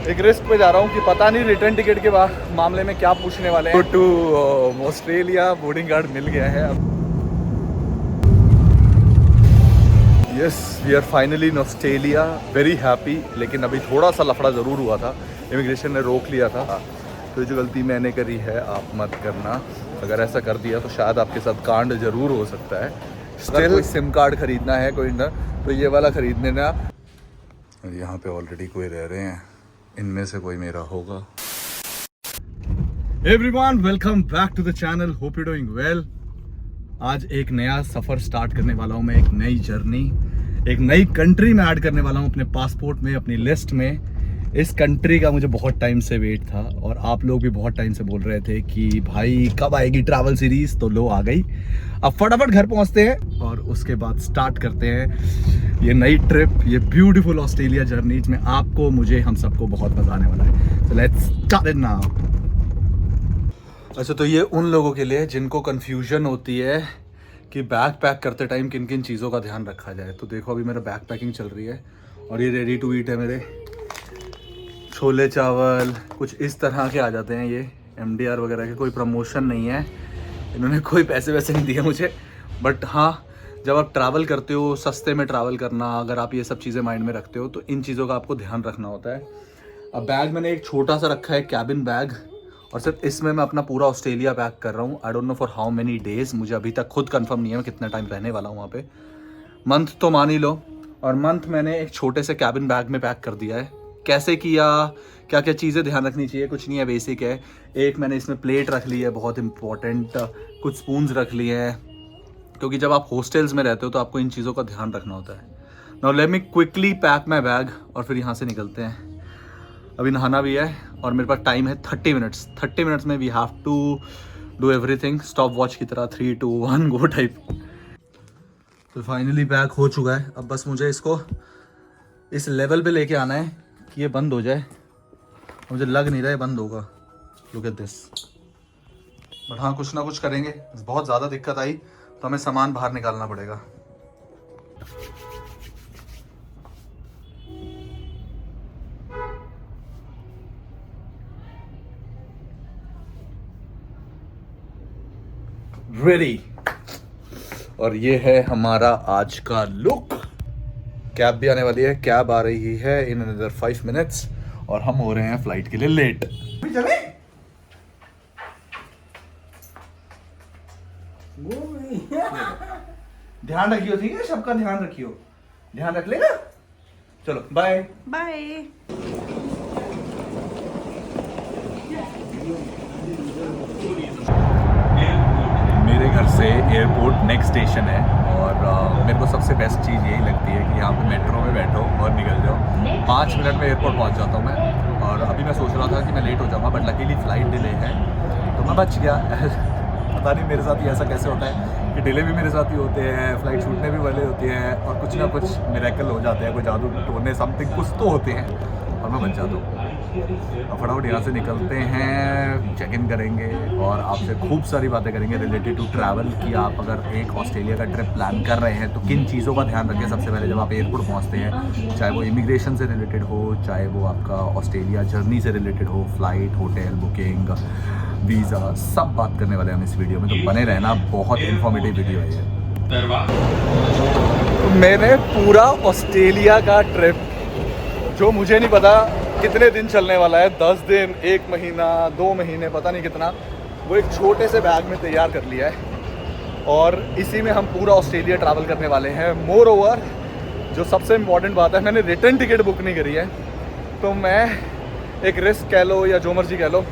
एक रिस्क पे जा रहा हूँ कि पता नहीं रिटर्न टिकट के मामले में क्या पूछने वाले हैं। टू ऑस्ट्रेलिया बोर्डिंग कार्ड मिल गया है अब। Yes, we are finally in Australia, very happy. लेकिन अभी थोड़ा सा लफड़ा ज़रूर हुआ था, इमिग्रेशन ने रोक लिया था। तो जो गलती मैंने करी है आप मत करना। अगर ऐसा कर दिया तो शायद आपके साथ कांड ज़रूर हो सकता है। स्टिल कोई सिम कार्ड ख़रीदना है कोई ना, तो ये वाला ख़रीद लेना। और यहाँ पे ऑलरेडी कोई रह रहे हैं, इनमें से कोई मेरा होगा। Everyone, welcome back to the channel, hope you doing well. आज एक नया सफ़र स्टार्ट करने वाला हूँ मैं, एक नई जर्नी, एक नई कंट्री में ऐड करने वाला हूँ अपने पासपोर्ट में, अपनी लिस्ट में। इस कंट्री का मुझे बहुत टाइम से वेट था और आप लोग भी बहुत टाइम से बोल रहे थे कि भाई कब आएगी ट्रैवल सीरीज़, तो लो आ गई। अब फटाफट घर पहुँचते हैं और उसके बाद स्टार्ट करते हैं ये नई ट्रिप, ये ब्यूटीफुल ऑस्ट्रेलिया जर्नी में आपको, मुझे, हम सबको बहुत मजा आने वाला है। So let's start it now. अच्छा, तो ये उन लोगों के लिए जिनको कन्फ्यूजन होती है कि बैग पैक करते टाइम किन किन चीज़ों का ध्यान रखा जाए। तो देखो अभी मेरा बैग पैकिंग चल रही है और ये रेडी टू ईट है मेरे। छोले चावल कुछ इस तरह के आ जाते हैं, ये MDR वगैरह के, कोई प्रमोशन नहीं है, इन्होंने कोई पैसे वैसे नहीं दिए मुझे। बट हाँ, जब आप ट्रैवल करते हो, सस्ते में ट्रैवल करना, अगर आप ये सब चीज़ें माइंड में रखते हो तो इन चीज़ों का आपको ध्यान रखना होता है। अब बैग मैंने एक छोटा सा रखा है, कैबिन बैग, और सिर्फ इसमें मैं अपना पूरा ऑस्ट्रेलिया पैक कर रहा हूँ। I don't know for how many days, मुझे अभी तक खुद कंफर्म नहीं है मैं कितना टाइम रहने वाला हूँ वहाँ पे। मंथ तो मान ही लो, और मंथ मैंने एक छोटे से कैबिन बैग में पैक कर दिया है। कैसे किया, क्या क्या चीज़ें ध्यान रखनी चाहिए, कुछ नहीं है, बेसिक है। एक मैंने इसमें प्लेट रख ली है, बहुत इंपॉर्टेंट, कुछ स्पून्स रख लिए हैं, क्योंकि जब आप हॉस्टल्स में रहते हो तो आपको इन चीज़ों का ध्यान रखना होता है। Now let me quickly pack my bag और फिर यहाँ से निकलते हैं। अभी नहाना भी है और मेरे पास टाइम है 30 मिनट्स। 30 मिनट्स में we have to do everything, stopwatch की तरह 3, 2, 1 गो टाइप। तो फाइनली पैक हो चुका है। अब बस मुझे इसको इस लेवल पे लेके आना है कि ये बंद हो जाए। मुझे लग नहीं रहा है बंद होगा, लुक एट दिस। बट हाँ, कुछ ना कुछ करेंगे। बहुत ज़्यादा दिक्कत आई तो हमें सामान बाहर निकालना पड़ेगा। रेडी। और ये है हमारा आज का लुक। कैब भी आने वाली है, कैब आ रही है इन अनदर 5 मिनट्स और हम हो रहे हैं फ्लाइट के लिए लेट। ध्यान रखियो, ठीक है, सबका ध्यान रखियो, ध्यान रख लेना। चलो बाय बाय। मेरे घर से एयरपोर्ट नेक्स्ट स्टेशन है और मेरे को सबसे बेस्ट चीज़ यही लगती है कि यहाँ पे मेट्रो में बैठो और निकल जाओ। 5 मिनट में एयरपोर्ट पहुँच जाता हूँ मैं। और अभी मैं सोच रहा था कि मैं लेट हो जाऊँगा, बट लकीली फ़्लाइट डिले है तो मैं बच गया। पता नहीं मेरे साथ ही ऐसा कैसे होता है कि डिले भी मेरे साथ ही होते हैं, फ़्लाइट छूटने भी वाले होती है और कुछ ना कुछ मिरेकल हो जाते हैं, कोई जादू टोने समथिंग कुछ तो होते हैं और मैं बच जाता हूँ। अब फटाफट यहाँ से निकलते हैं, चेक इन करेंगे और आपसे खूब सारी बातें करेंगे रिलेटेड टू ट्रैवल कि आप अगर एक ऑस्ट्रेलिया का ट्रिप प्लान कर रहे हैं तो किन चीज़ों का ध्यान रखें सबसे पहले जब आप एयरपोर्ट पहुँचते हैं, चाहे वो इमिग्रेशन से रिलेटेड हो, चाहे वो आपका ऑस्ट्रेलिया जर्नी से रिलेटेड हो, फ्लाइट, होटल बुकिंग, वीज़ा, सब बात करने वाले हम इस वीडियो में। तो बने रहना, बहुत इन्फॉर्मेटिव वीडियो है ये। मैंने पूरा ऑस्ट्रेलिया का ट्रिप, जो मुझे नहीं पता कितने दिन चलने वाला है, 10 दिन, 1 महीना, 2 महीने, पता नहीं कितना, वो एक छोटे से बैग में तैयार कर लिया है और इसी में हम पूरा ऑस्ट्रेलिया ट्रैवल करने वाले हैं। मोर ओवर, जो सबसे इम्पॉर्टेंट बात है, मैंने रिटर्न टिकट बुक नहीं करी है। तो मैं एक रिस्क कह लो या जो मर्जी कह लो,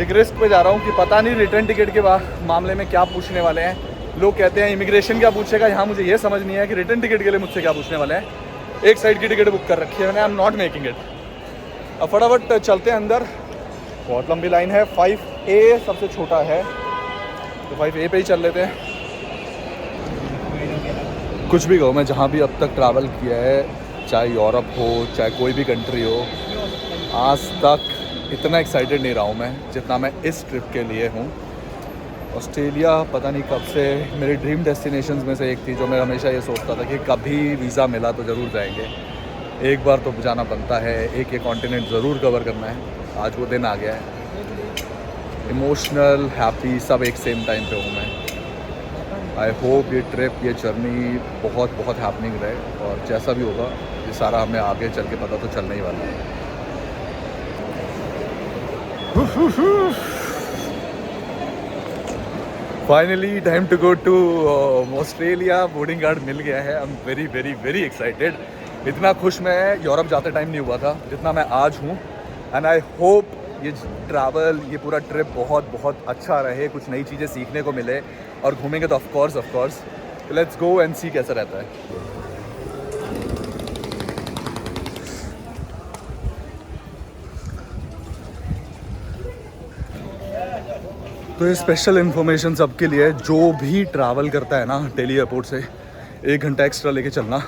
एक रिस्क पे जा रहा हूँ कि पता नहीं रिटर्न टिकट के मामले में क्या पूछने वाले हैं। लोग कहते हैं इमिग्रेशन क्या पूछेगा, यहाँ मुझे ये समझ नहीं है कि रिटर्न टिकट के लिए मुझसे क्या पूछने वाले हैं। एक साइड की टिकट बुक कर रखी है मैंने, I am not making it. अब फटाफट चलते हैं अंदर, बहुत लंबी लाइन है। 5A सबसे छोटा है तो 5A पे ही चल लेते हैं। कुछ भी कहो, मैं जहाँ भी अब तक ट्रैवल किया है, चाहे यूरोप हो चाहे कोई भी कंट्री हो, आज तक इतना एक्साइटेड नहीं रहा हूँ मैं जितना मैं इस ट्रिप के लिए हूँ। ऑस्ट्रेलिया पता नहीं कब से मेरी ड्रीम डेस्टिनेशंस में से एक थी, जो मैं हमेशा ये सोचता था कि कभी वीज़ा मिला तो ज़रूर जाएंगे। एक बार तो जाना बनता है, एक कॉन्टिनेंट ज़रूर कवर करना है। आज वो दिन आ गया है। इमोशनल, हैप्पी सब एक सेम टाइम पे हूँ मैं। आई होप ये ट्रिप, ये जर्नी बहुत बहुत हैपनिंग रहे, और जैसा भी होगा ये सारा हमें आगे चल के पता तो चलने ही वाला है। Finally time to go to Australia. Boarding card मिल गया है। I am very very very excited. इतना खुश मैं यूरोप जाते टाइम नहीं हुआ था जितना मैं आज हूँ। एंड आई होप ये ट्रैवल, ये पूरा ट्रिप बहुत बहुत अच्छा रहे, कुछ नई चीज़ें सीखने को मिले, और घूमेंगे तो of course let's go and see कैसा रहता है। तो ये स्पेशल इन्फॉर्मेशन सबके लिए, जो भी ट्रैवल करता है ना दिल्ली एयरपोर्ट से, 1 घंटा एक्स्ट्रा लेके चलना,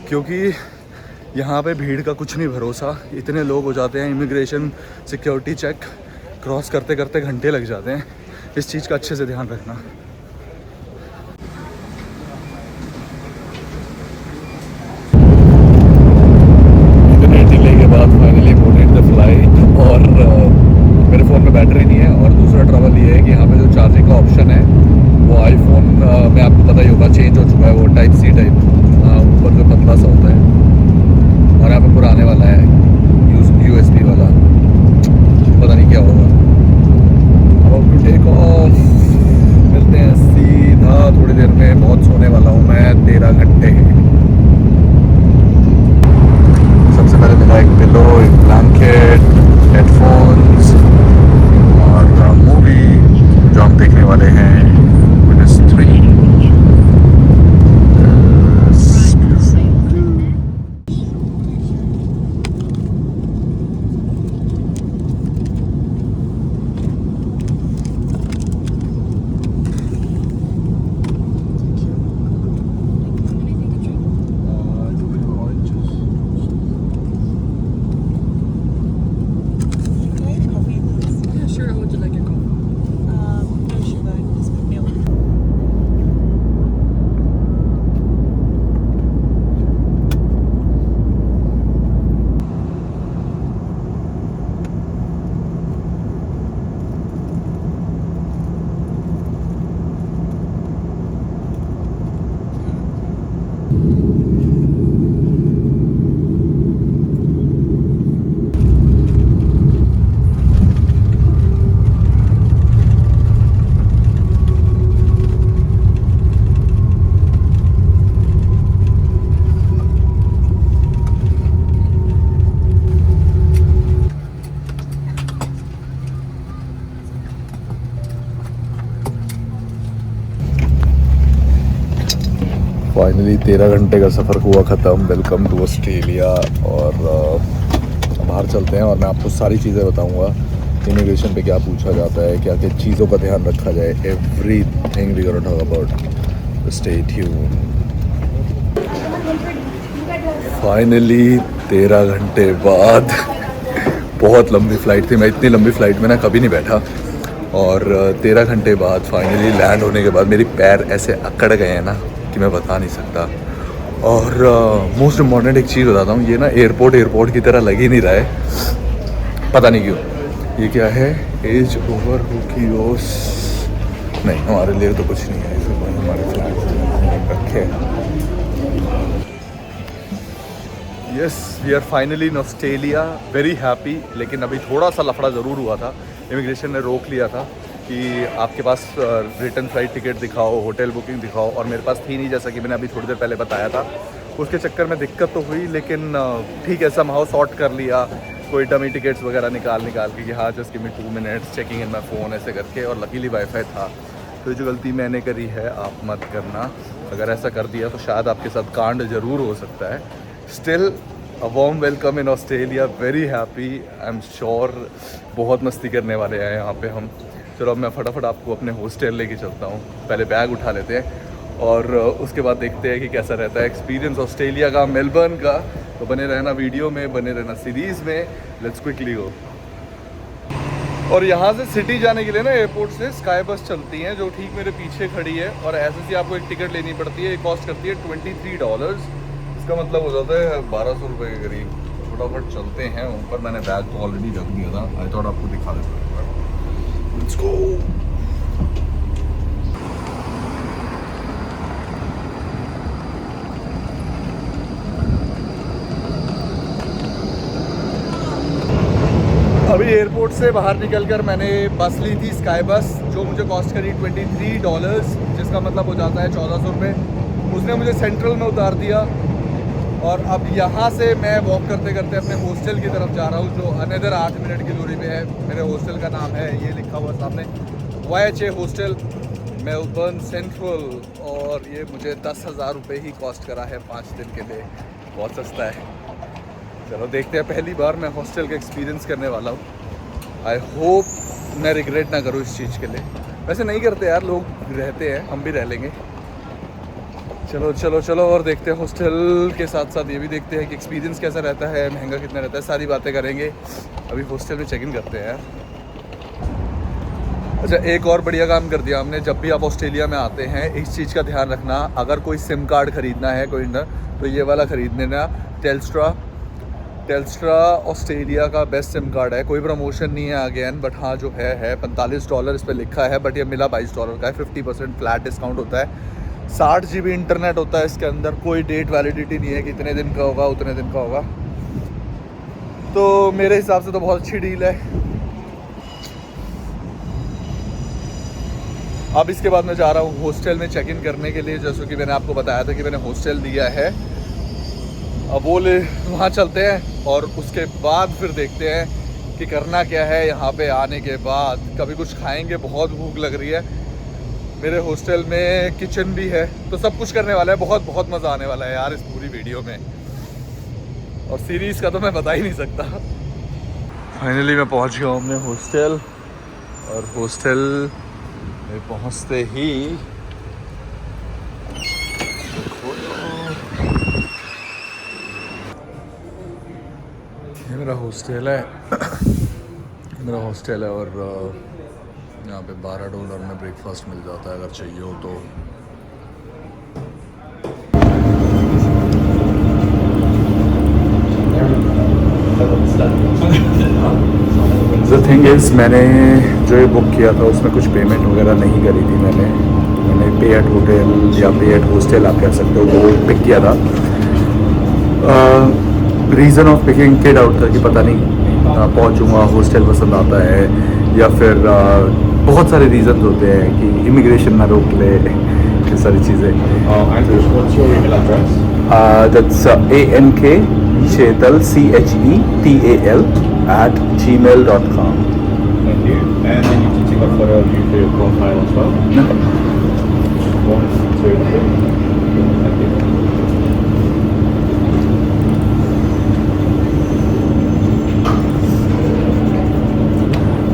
क्योंकि यहाँ पे भीड़ का कुछ नहीं भरोसा। इतने लोग हो जाते हैं, इमिग्रेशन सिक्योरिटी चेक क्रॉस करते करते घंटे लग जाते हैं। इस चीज़ का अच्छे से ध्यान रखना। इतने डिले के बाद फाइनली बोर्डेड द फ्लाइट, और मेरे फ़ोन में बैटरी नहीं है। और दूसरा ट्रबल ये है कि यहाँ पे जो चार्जिंग का ऑप्शन है वो आईफोन में आपको पता ही होगा चेंज हो चुका है। वो टाइप सी टाइप ऊपर जो पतला सा होता है, और यहाँ पे पुराने वाला है USB वाला। पता नहीं क्या होगा। अब टू टेक ऑफ, मिलते हैं सीधा थोड़ी देर में। बहुत सोने वाला हूँ मैं, 13 घंटे। सबसे पहले मिला एक पिलो, एक ब्लैंकेट, हेडफोन्स और मूवी जो हम देखने वाले हैं, विटनेस 3। फाइनली 13 घंटे का सफ़र हुआ ख़त्म। Welcome to Australia. और बाहर चलते हैं और मैं आपको सारी चीज़ें बताऊंगा। इमिग्रेशन पे क्या पूछा जाता है, क्या क्या चीज़ों का ध्यान रखा जाए, everything we gonna talk about. Stay tuned. Finally 13 घंटे बाद बहुत लंबी फ़्लाइट थी। मैं इतनी लंबी फ़्लाइट में ना कभी नहीं बैठा। और 13 घंटे बाद फाइनली लैंड होने के बाद मेरी पैर ऐसे अकड़ गए हैं ना कि मैं बता नहीं सकता। और मोस्ट इम्पॉर्टेंट एक चीज़ बताता हूँ, ये ना एयरपोर्ट की तरह लग ही नहीं रहा है, पता नहीं क्यों। ये क्या है, एज ओवर हुकियोस? नहीं, हमारे लिए तो कुछ नहीं है, हमारे फ्लैट रखे। Yes, we are finally in Australia, very happy. लेकिन अभी थोड़ा सा लफड़ा ज़रूर हुआ था। इमिग्रेशन ने रोक लिया था कि आपके पास रिटर्न फ्लाइट टिकट दिखाओ, होटल बुकिंग दिखाओ, और मेरे पास थी नहीं, जैसा कि मैंने अभी थोड़ी देर पहले बताया था। उसके चक्कर में दिक्कत तो हुई, लेकिन ठीक है, समहाउ सॉर्ट कर लिया। कोई डमी टिकट्स वगैरह निकाल के कि हाँ just give me 2 minutes, checking in my phone, ऐसे करके। और लकीली वाईफाई था। तो जो गलती मैंने करी है आप मत करना। अगर ऐसा कर दिया तो शायद आपके साथ कांड ज़रूर हो सकता है। Still a warm welcome in Australia, very happy. I am sure बहुत मस्ती करने वाले हैं यहाँ पे हम। चलो अब मैं फटाफट आपको अपने हॉस्टल लेके चलता हूँ। पहले बैग उठा लेते हैं और उसके बाद देखते हैं कि कैसा रहता है एक्सपीरियंस ऑस्ट्रेलिया का, मेलबर्न का। तो बने रहना वीडियो में, बने रहना सीरीज़ में। Let's quickly go. और यहाँ से सिटी जाने के लिए ना एयरपोर्ट से स्काई बस चलती हैं, जो ठीक मेरे पीछे खड़ी है। और ऐसे ही आपको एक टिकट लेनी पड़ती है। ये कॉस्ट करती है $23। इसका मतलब हो जाता है 1200 रुपये के करीब। फटाफट चलते हैं ऊपर, मैंने बैग तो ऑलरेडी रख दिया था, आई थॉट आपको दिखा देता हूँ। Let's go. अभी एयरपोर्ट से बाहर निकलकर मैंने बस ली थी, स्काई बस, जो मुझे कॉस्ट करी $23, जिसका मतलब हो जाता है 1400 रुपये। उसने मुझे सेंट्रल में उतार दिया और अब यहाँ से मैं वॉक करते करते अपने हॉस्टल की तरफ जा रहा हूँ, जो अनदर 8 मिनट की दूरी पे है। मेरे हॉस्टल का नाम है, ये लिखा हुआ सामने, YHA हॉस्टल, मेलबर्न सेंट्रल, और ये मुझे 10,000 रुपये ही कॉस्ट करा है 5 दिन के लिए। बहुत सस्ता है। चलो देखते हैं, पहली बार मैं हॉस्टल का एक्सपीरियंस करने वाला हूँ। आई होप मैं रिग्रेट ना करूँ इस चीज़ के लिए। वैसे नहीं करते यार, लोग रहते हैं, हम भी रह लेंगे। चलो चलो चलो, और देखते हैं हॉस्टल के साथ साथ ये भी देखते हैं कि एक्सपीरियंस कैसा रहता है, महंगा कितना रहता है, सारी बातें करेंगे। अभी हॉस्टल में चेक इन करते हैं यार। अच्छा, एक और बढ़िया काम कर दिया हमने, जब भी आप ऑस्ट्रेलिया में आते हैं इस चीज़ का ध्यान रखना, अगर कोई सिम कार्ड ख़रीदना है कोई ना, तो ये वाला ख़रीद लेना, टेल्स्ट्रा ऑस्ट्रेलिया का बेस्ट सिम कार्ड है। कोई प्रमोशन नहीं है अगेन, बट हाँ जो है $45 इस पर लिखा है, बट ये मिला $22 का है। 50% फ्लैट डिस्काउंट होता है। 60 GB इंटरनेट होता है इसके अंदर, कोई डेट वैलिडिटी नहीं है कि इतने दिन का होगा उतने दिन का होगा। तो मेरे हिसाब से तो बहुत अच्छी डील है। अब इसके बाद मैं जा रहा हूँ हॉस्टल में चेक इन करने के लिए, जैसे कि मैंने आपको बताया था कि मैंने हॉस्टल दिया है। अब वो वहाँ चलते हैं और उसके बाद फिर देखते हैं कि करना क्या है यहाँ पे आने के बाद। कभी कुछ खाएंगे, बहुत भूख लग रही है। मेरे हॉस्टल में किचन भी है, तो सब कुछ करने वाला है। बहुत बहुत मज़ा आने वाला है यार इस पूरी वीडियो में, और सीरीज़ का तो मैं बता ही नहीं सकता। फाइनली मैं पहुँच गया हूँ अपने हॉस्टल, और हॉस्टल में पहुँचते ही ये मेरा हॉस्टल है मेरा हॉस्टल है, और यहाँ पे $12 में ब्रेकफास्ट मिल जाता है अगर चाहिए हो तो। द थिंग इज़, मैंने जो ये बुक किया था उसमें कुछ पेमेंट वगैरह नहीं करी थी। मैंने पे एट होटल या पे एट हॉस्टल आप कह सकते हो, वो पिक किया था। Reason of picking kid out था कि पता नहीं पहुँचूँगा, हॉस्टल पसंद आता है, या फिर बहुत सारे रीज़न होते हैं कि इमिग्रेशन ना रोक ले, ये सारी चीज़ें। That's ANK Chetal CHETAL @gmail.com. Thank you. And then you can take a photo of you for your profile as well. 1, 2, 3. Thank you.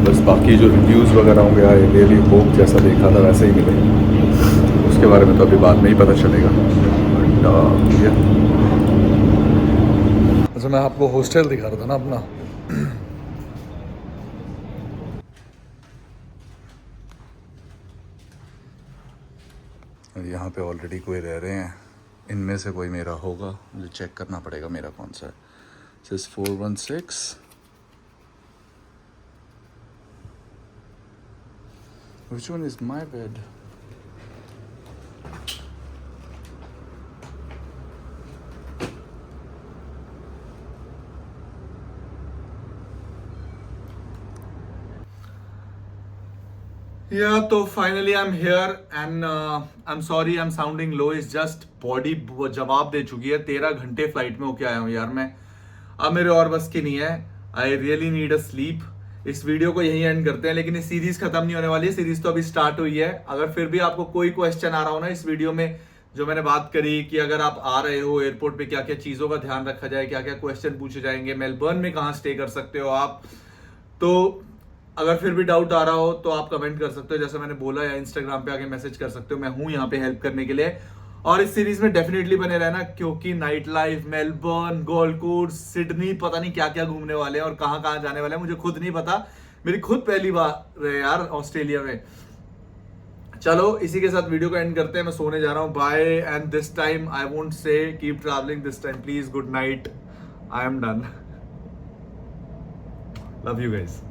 बस बाकी जो रिव्यूज़ वगैरह होंगे, आई रियली होप जैसा देखा था वैसे ही मिले। उसके बारे में तो अभी बाद में ही पता चलेगा। बट अच्छा, मैं आपको हॉस्टल दिखा रहा था ना अपना। यहाँ पे ऑलरेडी कोई रह रहे हैं, इनमें से कोई मेरा होगा, मुझे चेक करना पड़ेगा मेरा कौन सा है। सिस 416। Which one is my bed? Yeah, तो finally I am here and I am sorry I am sounding low, is just body जवाब दे चुकी है। 13 घंटे फ्लाइट में होके आया हूँ यार मैं, अब मेरे और बस की नहीं है। I really need a slip. इस वीडियो को यहीं एंड करते हैं, लेकिन ये सीरीज खत्म नहीं होने वाली है, सीरीज तो अभी स्टार्ट हुई है। अगर फिर भी आपको कोई क्वेश्चन आ रहा हो ना इस वीडियो में, जो मैंने बात करी कि अगर आप आ रहे हो एयरपोर्ट पे क्या क्या चीज़ों का ध्यान रखा जाए, क्या क्या क्वेश्चन पूछे जाएंगे, मेलबर्न में कहाँ स्टे कर सकते हो आप, तो अगर फिर भी डाउट आ रहा हो तो आप कमेंट कर सकते हो, जैसे मैंने बोला, या इंस्टाग्राम पे आके मैसेज कर सकते हो। मैं हूं यहाँ पे हेल्प करने के लिए। और इस सीरीज में डेफिनेटली बने रहना, क्योंकि night life, Melbourne, Gold Coast, Sydney, पता नहीं क्या क्या घूमने वाले हैं और कहाँ कहाँ जाने वाले हैं, मुझे खुद नहीं पता। मेरी खुद पहली बार है यार ऑस्ट्रेलिया में। चलो इसी के साथ वीडियो को एंड करते हैं, मैं सोने जा रहा हूँ, bye. And this time I won't say keep travelling, this time please good night, I am done, love you guys.